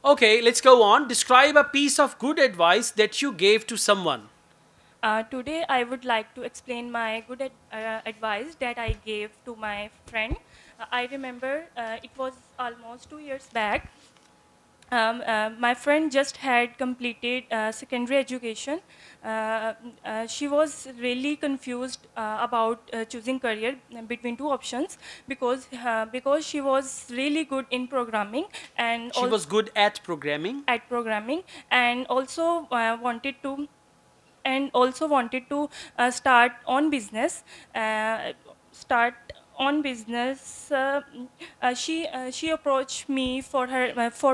Okay, let's go on. Describe a piece of good advice that you gave to someone. Today, I would like to explain my good advice that I gave to my friend. I remember it was almost 2 years back. My friend just had completed secondary education. She was really confused about choosing career between two options because she was really good in programming and She was also good at programming. at programming and also wanted to start on business start on business she approached me for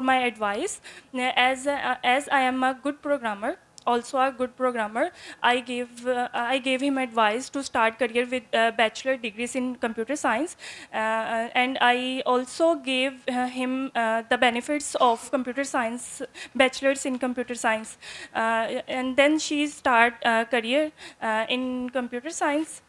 my advice. As I am a good programmer, also a good programmer, I gave him advice to start career with bachelor degrees in computer science, and I also gave him the benefits of computer science, bachelors in computer science, and then she start career in computer science,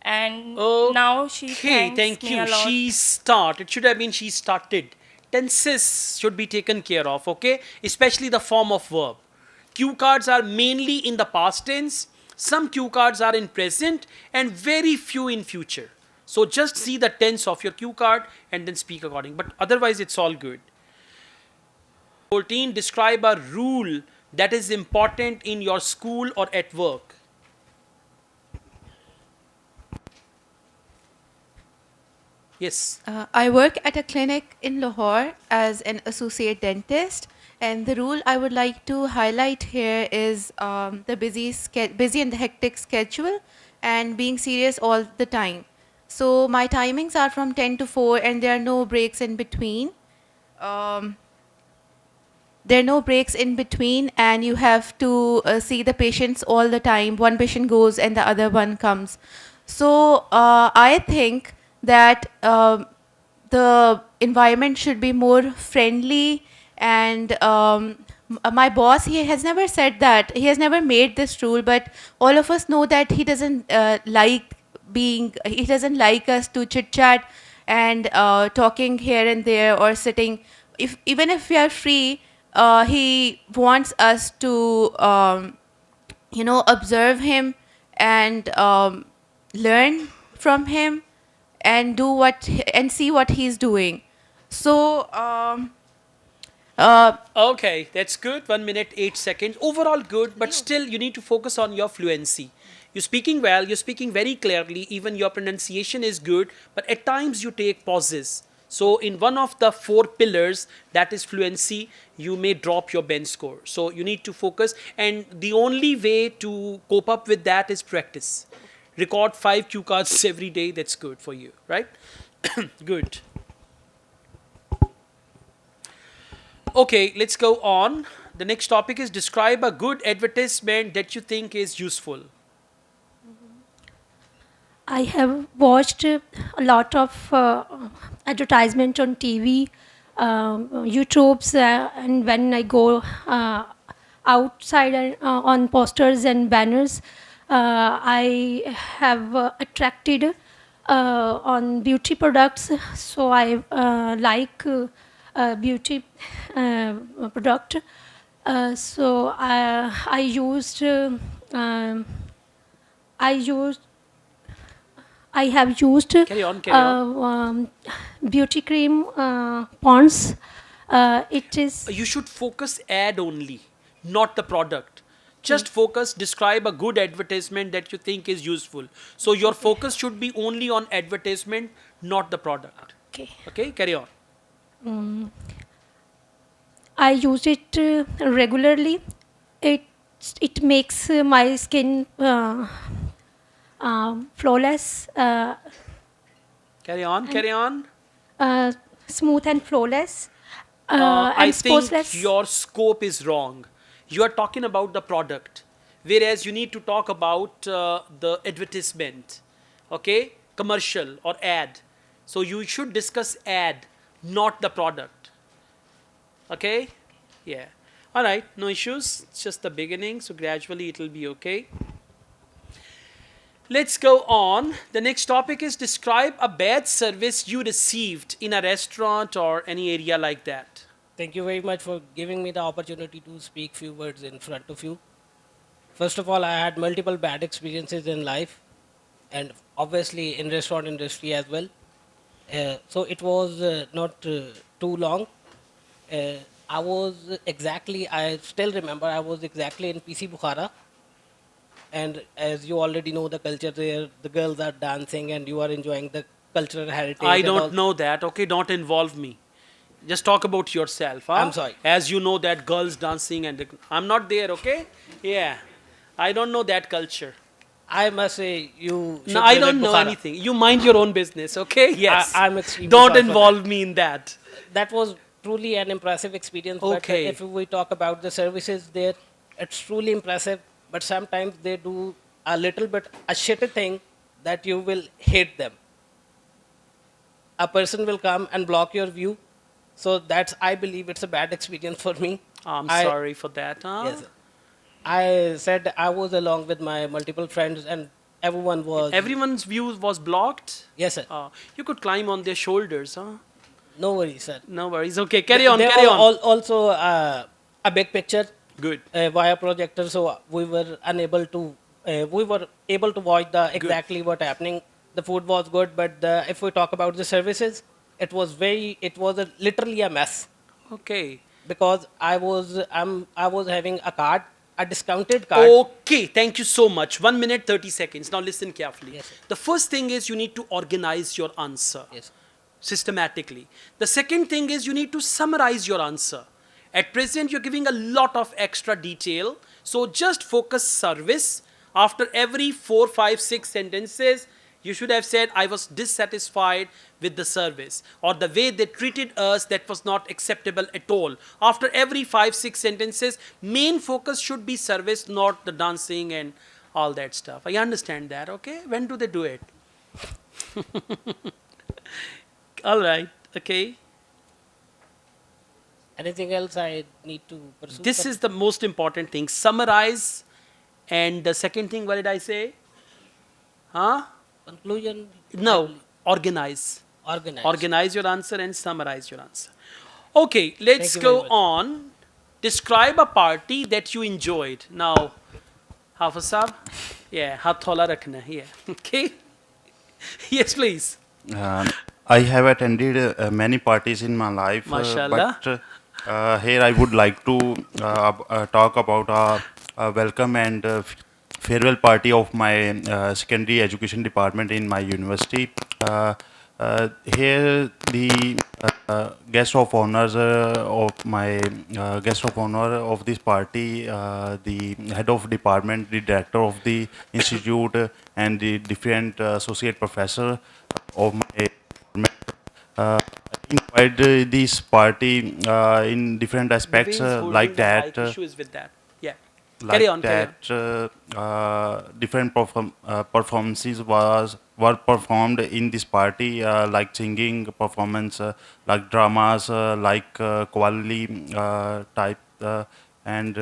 and now she Okay, thanks thank me you. a lot. She start. It should have been she started. Tenses should be taken care of, okay? Especially the form of verb. Cue cards are mainly in the past tense, some cue cards are in present, and very few in future. So just see the tense of your cue card and then speak according. But otherwise, it's all good. 14. Describe a rule that is important in your school or at work. Yes. I work at a clinic in Lahore as an associate dentist, and the rule I would like to highlight here is the busy and the hectic schedule, and being serious all the time. So my timings are from 10 to 4, and there are no breaks in between. Um, there are no breaks in between, and you have to see the patients all the time. One patient goes and the other one comes. So I think that the environment should be more friendly, and my boss, he has never said that, he has never made this rule, but all of us know that he doesn't he doesn't like us to chit chat and talking here and there or sitting. If even if we are free, he wants us to observe him and learn from him and and see what he's doing. So Okay, that's good. 1 minute, 8 seconds. Overall good, but still you need to focus on your fluency. You're speaking well, you're speaking very clearly, even your pronunciation is good, but at times you take pauses. So, in one of the four pillars, that is fluency, you may drop your bench score. So, you need to focus, and the only way to cope up with that is practice. Record 5 cue cards every day, that's good for you, right? Good. Okay, let's go on. The next topic is describe a good advertisement that you think is useful. I have watched a lot of advertisement on TV, YouTube's, and when I go outside on posters and banners, I have attracted on beauty products. So I like beauty product. I used. I used I have used Carry on, carry on. beauty cream Pond's. It is You should focus ad only, not the product. Just focus, describe a good advertisement that you think is useful. So your focus should be only on advertisement, not the product. okay. Okay, carry on. I use it regularly. It it makes my skin flawless, Carry on, and carry on. smooth and flawless, I and think sportsless. your scope is wrong. You are talking about the product, whereas you need to talk about the advertisement, okay? Commercial or ad. So you should discuss ad, not the product, okay? Yeah. All right, no issues. It's just the beginning, so gradually it will be okay. Let's go on. The next topic is describe a bad service you received in a restaurant or any area like that. Thank you very much for giving me the opportunity to speak few words in front of you. First of all, I had multiple bad experiences in life, and obviously in restaurant industry as well. So it was not too long. Uh, I still remember, I was exactly in PC Bukhara. And as you already know, the culture there, the girls are dancing and you are enjoying the cultural I heritage and don't all. know that. Okay, don't involve me. Just talk about yourself, I'm huh? sorry. As you know that girls dancing and I'm not there, okay? Yeah. I don't know that culture. I must say, you No, should I visit don't know Bukhara. anything. You mind your own business, okay? Yes. I'm extremely Don't sorry for that. involve me in that. That was truly an impressive experience. But Okay. if we talk about the services there, it's truly impressive. But sometimes they do a little bit a shitty thing that you will hate them. A person will come and block your view. So that's, I believe, it's a bad experience for me. I'm I sorry for that, huh? Yes, I said I was along with my multiple friends and everyone was. Everyone's view was blocked. Yes, sir. You could climb on their shoulders, huh? No worries, sir. No worries. Okay, carry on, There carry were on. also a big picture Good, via projector, so we were able to watch the good. exactly what happening. The food was good, but if we talk about the services, it was literally a mess Okay. because I was having a card, a discounted card. Okay, thank you so much. 1 minute, 30 seconds. Now listen carefully. Yes, sir. The first thing is you need to organize your answer Yes. systematically. The second thing is you need to summarize your answer. At present, you're giving a lot of extra detail. So just focus service. After every 4, 5, 6 sentences, you should have said, I was dissatisfied with the service, or the way they treated us, that was not acceptable at all. After every 5, 6 sentences, main focus should be service, not the dancing and all that stuff. I understand that, okay? When do they do it? All right, okay. Anything else I need to pursue? This is the most important thing. Summarize. And the second thing, what did I say? Huh? Conclusion. I No, believe. organize. Organize. Organize your answer and summarize your answer. Okay, let's Thank you very go much. on. Describe a party that you enjoyed. Now, Hafiz Saab? Yeah, hath thola rakhna. Yeah. Okay. Yes, please. Um, I have attended many parties in my life, Mashallah. but here I would like to talk about a welcome and farewell party of my secondary education department in my university. Here, the guest of honors of my guest of honor of this party, the head of department, the director of the institute, and the different associate professor of my department enjoyed this party in different aspects Naveen's holding the mic. Issue is with that. Yeah. Carry on, carry on. different performances were performed in this party, like singing performance, like dramas, like quality type, and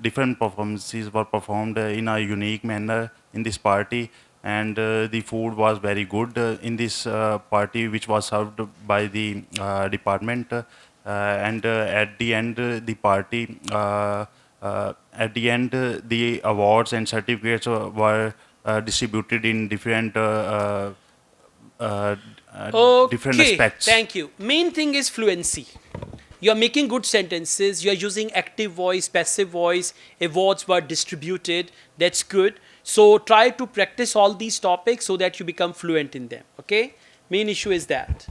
different performances were performed in a unique manner in this party. And the food was very good in this party, which was served by the department. And at the end, the party. At the end, the awards and certificates were distributed in different Okay, aspects. thank you. Main thing is fluency. You're making good sentences, you're using active voice, passive voice, awards were distributed, that's good. So try to practice all these topics so that you become fluent in them, okay? Main issue is that.